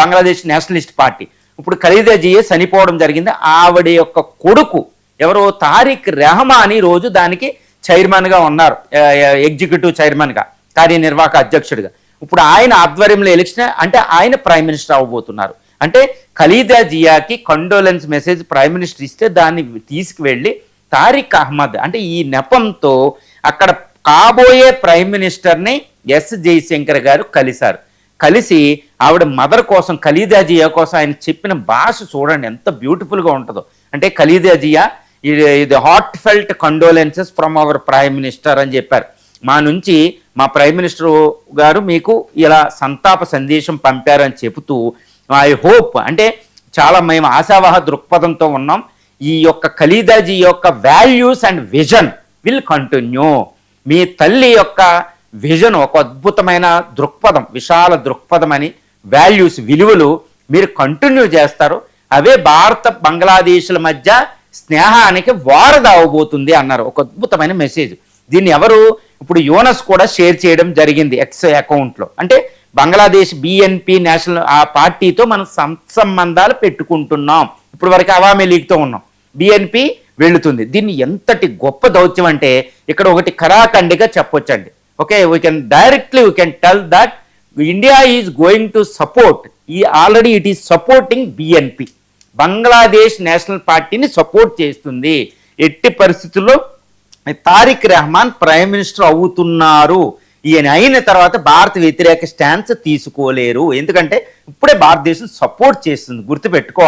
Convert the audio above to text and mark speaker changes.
Speaker 1: Bangladesh Nationalist party. ఇప్పుడు ఖలీదా జియా చనిపోవడం జరిగింది. ఆవిడ యొక్క కొడుకు ఎవరో తారిక్ రెహమాన్ రోజు దానికి చైర్మన్గా ఉన్నారు, ఎగ్జిక్యూటివ్ చైర్మన్గా, కార్యనిర్వాహక అధ్యక్షుడిగా. ఇప్పుడు ఆయన ఆధ్వర్యంలో ఎలక్షన్, అంటే ఆయన ప్రైమ్ మినిస్టర్ అవ్వబోతున్నారు. అంటే ఖలీదా జియాకి కండోలెన్స్ మెసేజ్ ప్రైమ్ మినిస్టర్ ఇస్తే దాన్ని తీసుకువెళ్ళి తారిక్ అహ్మద్, అంటే ఈ నెపంతో అక్కడ కాబోయే ప్రైమ్ మినిస్టర్ని ఎస్ జయశంకర్ గారు కలిసి ఆవిడ మదర్ కోసం, ఖలీదా జియా కోసం ఆయన చెప్పిన భాష చూడండి ఎంత బ్యూటిఫుల్గా ఉంటుందో. అంటే ఖలీదా జియా, ఇది heart felt condolences from our prime minister అని చెప్పారు. మా నుంచి మా ప్రైమ్ మినిస్టర్ గారు మీకు ఇలా సంతాప సందేశం పంపారని చెబుతూ, ఐ హోప్, అంటే చాలా మేము ఆశావాహ దృక్పథంతో ఉన్నాం, ఈ యొక్క ఖలీదా జీ యొక్క values and vision will continue. మీ తల్లి యొక్క విజన్ ఒక అద్భుతమైన దృక్పథం, విశాల దృక్పథం అని, వాల్యూస్, విలువలు మీరు కంటిన్యూ చేస్తారు. అవే భారత బంగ్లాదేశ్ల మధ్య స్నేహానికి వారధి అవ్వబోతుంది అన్నారు. ఒక అద్భుతమైన మెసేజ్. దీన్ని ఎవరు ఇప్పుడు యోనస్ కూడా షేర్ చేయడం జరిగింది ఎక్స్ అకౌంట్లో. అంటే బంగ్లాదేశ్ బిఎన్పి నేషనల్ ఆ పార్టీతో మనం సంబంధాలు పెట్టుకుంటున్నాం, ఇప్పుడు వరకు అవామీ లీగ్తో ఉన్నాం, బిఎన్పి వెళుతుంది. దీన్ని ఎంతటి గొప్ప దౌత్యం అంటే ఇక్కడ ఒకటి ఖరాఖండిగా చెప్పొచ్చండి. Okay, we can tell that India is going to support, already it is supporting BNP, Bangladesh national పార్టీని సపోర్ట్ చేస్తుంది. ఎట్టి పరిస్థితుల్లో తారిక్ రెహమాన్ ప్రైమ్ మినిస్టర్ అవుతున్నారు. ఈయన అయిన తర్వాత భారత వ్యతిరేక స్టాన్స్ తీసుకోలేరు, ఎందుకంటే ఇప్పుడే భారతదేశం సపోర్ట్ చేస్తుంది, గుర్తుపెట్టుకో.